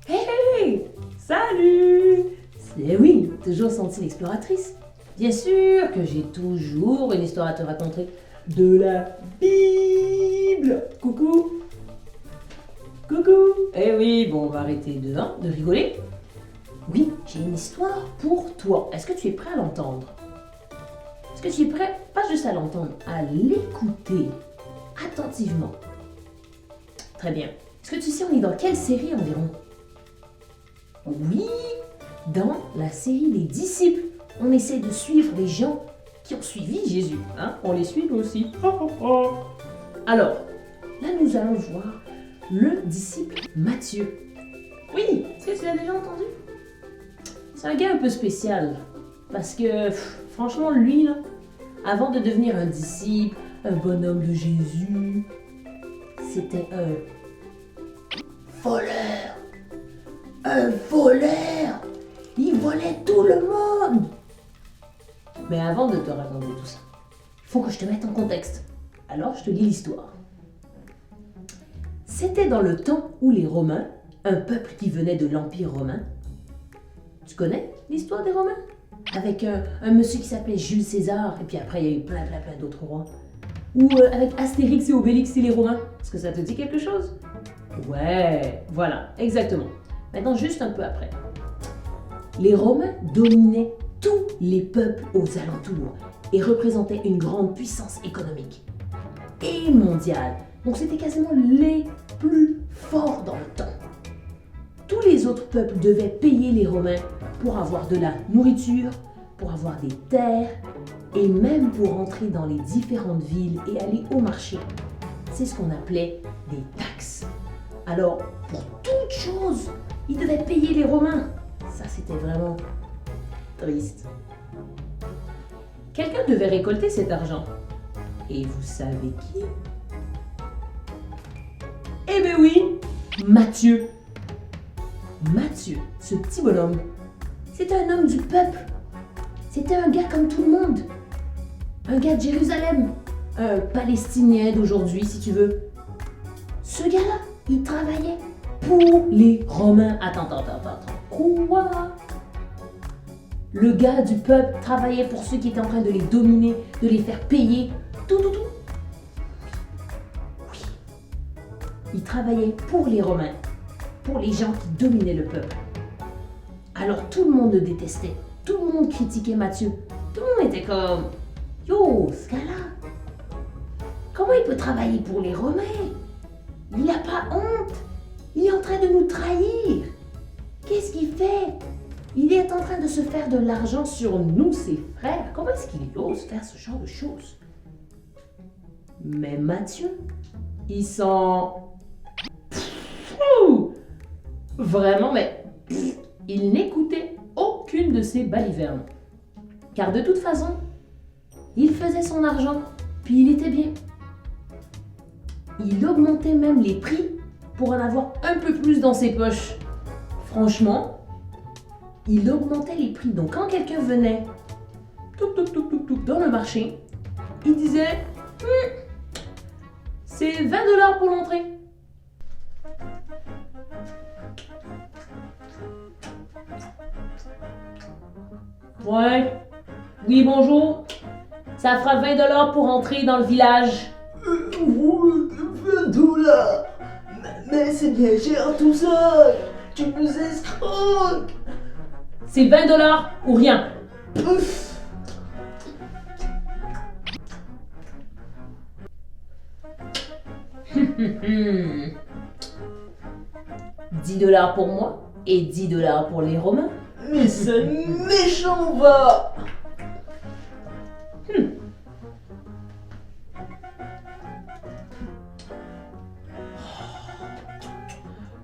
Hey! Salut! Eh oui, toujours senti l'exploratrice. Bien sûr que j'ai toujours une histoire à te raconter. De la Bible! Coucou! Coucou! Eh oui, bon, on va arrêter de rigoler. Oui, j'ai une histoire pour toi. Est-ce que tu es prêt à l'entendre? Est-ce que tu es prêt, pas juste à l'entendre, à l'écouter attentivement? Très bien. Est-ce que tu sais, on est dans quelle série environ? Oui, dans la série des disciples. On essaie de suivre les gens qui ont suivi Jésus. Hein? On les suit nous aussi. Alors, là nous allons voir le disciple Matthieu. Oui, est-ce que tu l'as déjà entendu? C'est un gars un peu spécial. Parce que, franchement, lui, là, avant de devenir un disciple, un bonhomme de Jésus, c'était un voleur. Un voleur! Il volait tout le monde! Mais avant de te raconter tout ça, il faut que je te mette en contexte. Alors, je te lis l'histoire. C'était dans le temps où les Romains, un peuple qui venait de l'Empire romain. Tu connais l'histoire des Romains? Avec un monsieur qui s'appelait Jules César, et puis après, il y a eu plein d'autres rois. Ou avec Astérix et Obélix et les Romains. Est-ce que ça te dit quelque chose? Ouais, voilà, exactement. Maintenant, juste un peu après. Les Romains dominaient tous les peuples aux alentours et représentaient une grande puissance économique et mondiale. Donc, c'était quasiment les plus forts dans le temps. Tous les autres peuples devaient payer les Romains pour avoir de la nourriture, pour avoir des terres et même pour entrer dans les différentes villes et aller au marché. C'est ce qu'on appelait des taxes. Alors, pour toute chose, ils devaient payer les Romains. Ça, c'était vraiment triste. Quelqu'un devait récolter cet argent. Et vous savez qui? Eh bien oui, Matthieu. Matthieu, ce petit bonhomme, c'était un homme du peuple. C'était un gars comme tout le monde. Un gars de Jérusalem. Un Palestinien d'aujourd'hui, si tu veux. Ce gars-là, il travaillait pour les Romains. Attends. Quoi? Le gars du peuple travaillait pour ceux qui étaient en train de les dominer, de les faire payer. Tout. Oui. Il travaillait pour les Romains, pour les gens qui dominaient le peuple. Alors tout le monde le détestait. Tout le monde critiquait Matthieu. Tout le monde était comme... Yo, ce gars-là, comment il peut travailler pour les Romains? Il n'a pas honte. Il est en train de nous trahir. Qu'est-ce qu'il fait? Il est en train de se faire de l'argent sur nous, ses frères. Comment est-ce qu'il ose faire ce genre de choses? Mais Matthieu, il s'en... Vraiment, mais il n'écoutait aucune de ces balivernes. Car de toute façon, il faisait son argent, puis il était bien. Il augmentait même les prix pour en avoir un peu plus dans ses poches. Franchement, il augmentait les prix. Donc quand quelqu'un venait dans le marché, il disait c'est 20$ pour l'entrée. Ouais, oui bonjour, ça fera 20$ pour entrer dans le village. 20$. Mais c'est bien cher tout ça. Tu nous escroques. C'est 20$ ou rien. Ouf. 10$ pour moi et 10$ pour les Romains. Mais c'est méchant va.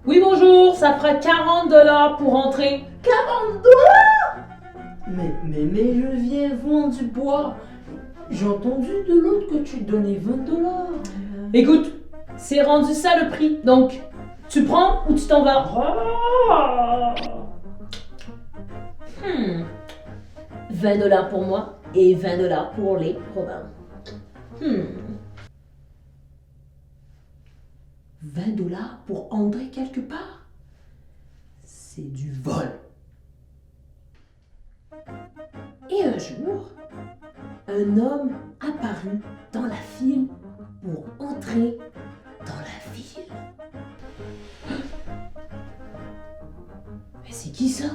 Oui bonjour, ça fera 40$ pour entrer. 40$. Mais je viens vendre du bois. J'ai entendu de l'autre que tu donnais 20$. Écoute, c'est rendu ça le prix, donc tu prends ou tu t'en vas? 20$ pour moi et 20$ pour les Romains. $20 pour entrer quelque part? C'est du vol. Et un jour, un homme apparut dans la file pour entrer dans la ville. Mais c'est qui ça?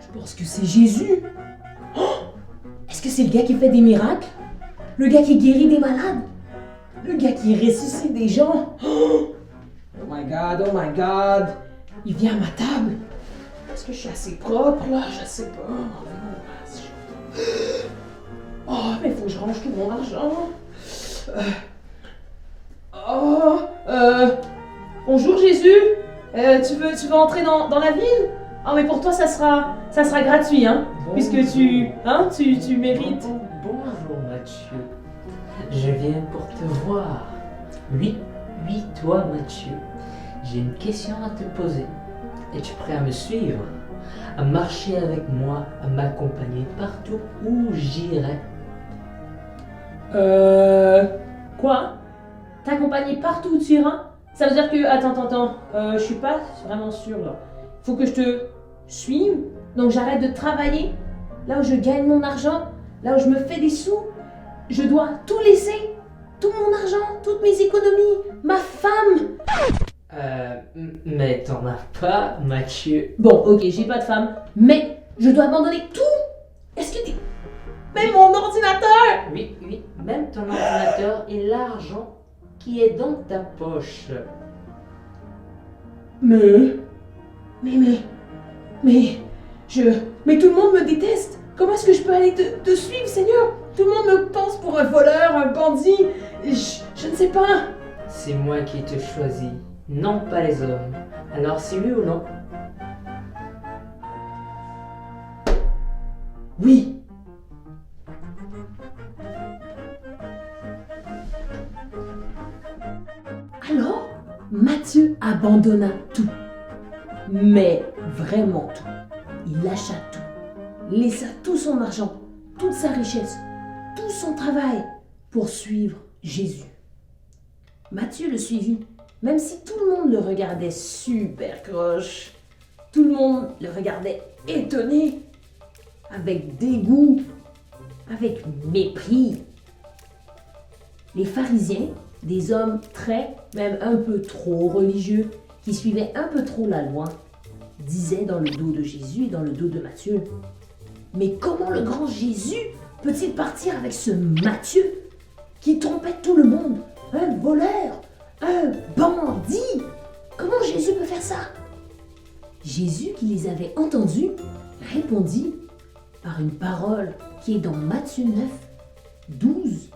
Je pense que c'est Jésus. Est-ce que c'est le gars qui fait des miracles? Le gars qui guérit des malades? Le gars qui ressuscite des gens? Oh my God, oh my God. Il vient à ma table. Est-ce que je suis assez propre là? Je sais pas. Oh, mais il faut que je range tout mon argent. Bonjour Jésus. Tu veux entrer dans la ville? Ah, mais pour toi ça sera gratuit, hein? Bonjour. Puisque tu mérites. Bonjour Mathieu. Je viens pour te voir. Oui, toi Mathieu. J'ai une question à te poser. Es-tu prêt à me suivre? À marcher avec moi, à m'accompagner partout où j'irai? Quoi? T'accompagner partout où tu iras? Ça veut dire que... Attends. Je suis pas vraiment sûre là. Faut que je te suive. Donc j'arrête de travailler. Là où je gagne mon argent. Là où je me fais des sous. Je dois tout laisser. Tout mon argent. Toutes mes économies. Ma femme. Mais t'en as pas, Mathieu. Bon, ok, j'ai pas de femme. Mais je dois abandonner tout. Est-ce que t'es... Même mon ordinateur. Oui, même ton ordinateur et l'argent qui est dans ta poche. Mais tout le monde me déteste. Comment est-ce que je peux aller te suivre, Seigneur? Tout le monde me pense pour un voleur, un bandit. Je ne sais pas. C'est moi qui te choisis, non pas les hommes. Alors c'est oui ou non? Oui. Alors, Matthieu abandonna tout. Mais vraiment tout. Il lâcha tout. Laissa tout son argent, toute sa richesse, tout son travail pour suivre Jésus. Matthieu le suivit, même si tout le monde le regardait super croche. Tout le monde le regardait étonné, avec dégoût, avec mépris. Les pharisiens, des hommes très, même un peu trop religieux, qui suivaient un peu trop la loi, disaient dans le dos de Jésus et dans le dos de Matthieu: mais comment le grand Jésus peut-il partir avec ce Matthieu qui trompait tout le monde? Un voleur, un bandit. Comment Jésus peut faire ça? Jésus, qui les avait entendus, répondit par une parole qui est dans Matthieu 9, 12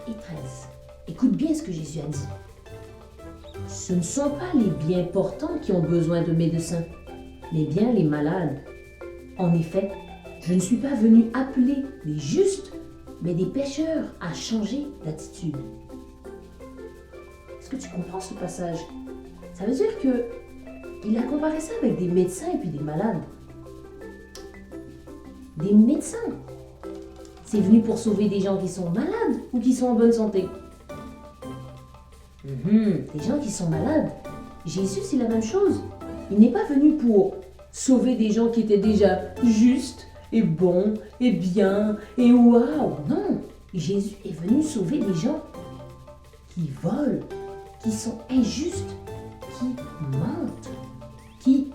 et 13. Écoute bien ce que Jésus a dit. Ce ne sont pas les bien portants qui ont besoin de médecins, mais bien les malades. En effet, je ne suis pas venu appeler les justes, mais des pécheurs à changer d'attitude. Est-ce que tu comprends ce passage? Ça veut dire que il a comparé ça avec des médecins et puis des malades. Des médecins. C'est venu pour sauver des gens qui sont malades ou qui sont en bonne santé? Des gens qui sont malades. Jésus, c'est la même chose. Il n'est pas venu pour sauver des gens qui étaient déjà justes et bons et bien et waouh. Non, Jésus est venu sauver des gens qui volent, qui sont injustes, qui mentent, qui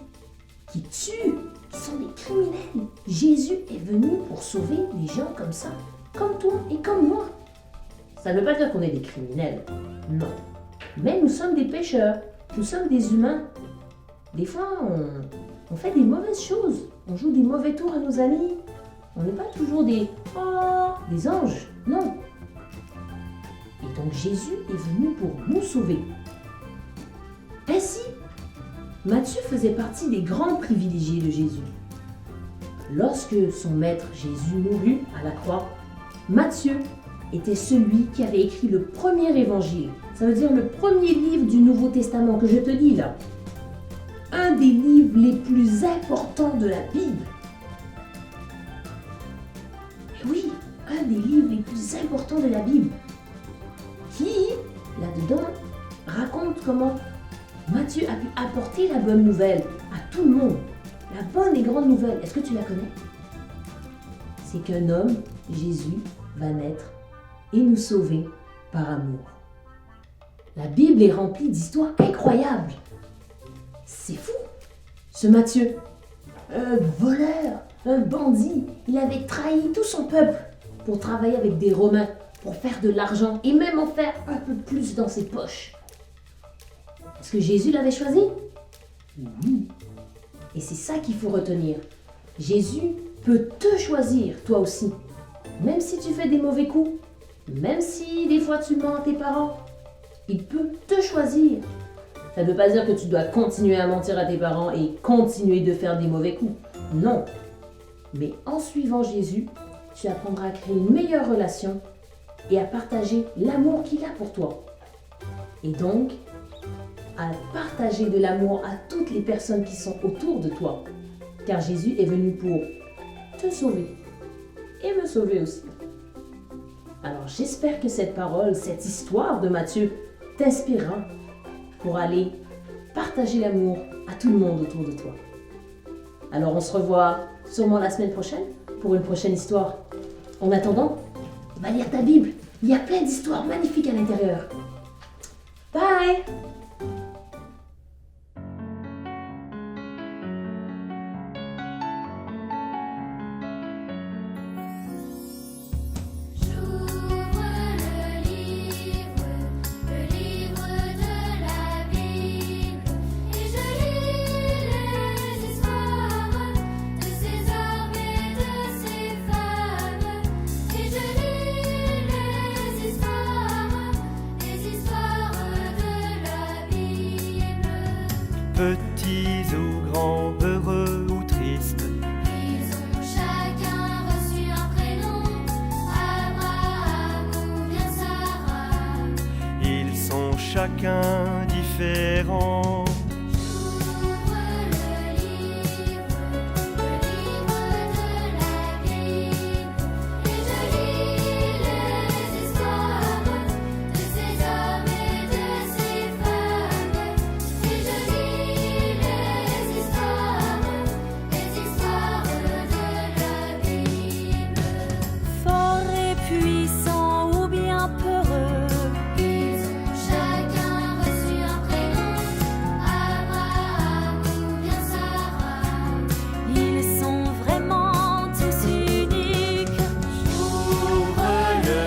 tuent, qui sont des criminels. Jésus est venu pour sauver des gens comme ça, comme toi et comme moi. Ça ne veut pas dire qu'on est des criminels, non. Mais nous sommes des pécheurs, nous sommes des humains. Des fois, on fait des mauvaises choses, on joue des mauvais tours à nos amis. On n'est pas toujours des anges, non. Et donc Jésus est venu pour nous sauver. Ainsi, Matthieu faisait partie des grands privilégiés de Jésus. Lorsque son maître Jésus mourut à la croix, Matthieu était celui qui avait écrit le premier évangile. Ça veut dire le premier livre du Nouveau Testament que je te lis là. Un des livres les plus importants de la Bible. Et oui, un des livres les plus importants de la Bible. Qui là-dedans raconte comment Matthieu a pu apporter la bonne nouvelle à tout le monde. La bonne et grande nouvelle, est-ce que tu la connais? C'est qu'un homme, Jésus, va naître et nous sauver par amour. La Bible est remplie d'histoires incroyables. C'est fou, ce Matthieu. Un voleur, un bandit, il avait trahi tout son peuple pour travailler avec des Romains, pour faire de l'argent et même en faire un peu plus dans ses poches. Est-ce que Jésus l'avait choisi? Oui. Et c'est ça qu'il faut retenir. Jésus peut te choisir, toi aussi. Même si tu fais des mauvais coups, même si des fois tu mens à tes parents, il peut te choisir. Ça ne veut pas dire que tu dois continuer à mentir à tes parents et continuer de faire des mauvais coups. Non. Mais en suivant Jésus, tu apprendras à créer une meilleure relation et à partager l'amour qu'il a pour toi. Et donc, à partager de l'amour à toutes les personnes qui sont autour de toi. Car Jésus est venu pour te sauver et me sauver aussi. Alors j'espère que cette parole, cette histoire de Matthieu t'inspirera pour aller partager l'amour à tout le monde autour de toi. Alors on se revoit sûrement la semaine prochaine pour une prochaine histoire. En attendant, va lire ta Bible. Il y a plein d'histoires magnifiques à l'intérieur. Bye! Petits ou grands, heureux ou tristes, ils ont chacun reçu un prénom, Abraham ou bien Sarah. ils sont chacun différents. J'ouvre le livre de la Bible, et je lis les histoires de ces hommes et de ces femmes. Et je lis les histoires de la Bible. Fort et puissant ou bien peureux, Ils ont chacun reçu un prénom, Abraham ou bien Sarah. ils sont vraiment tous uniques. J'ouvre le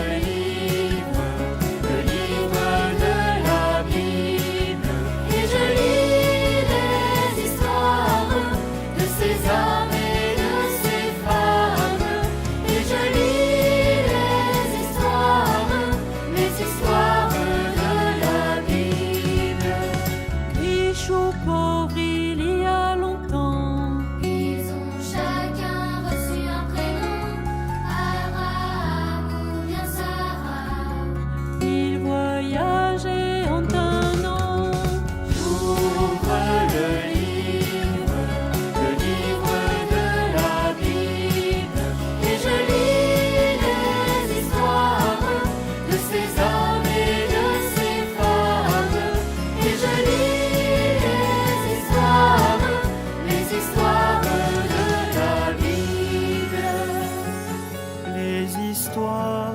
livre de la Bible, Et je lis les histoires de ces hommes et de ces femmes. Et je lis les histoires de la Bible. Riches ou pauvres, il y a longtemps, Ils ont chacun reçu un prénom, Abraham ou bien Sarah. ils voyageaient en un an. j'ouvre le livre de la Bible, Et je lis les histoires de ces hommes et de ces femmes. Et je lis les histoires de la Bible. les histoires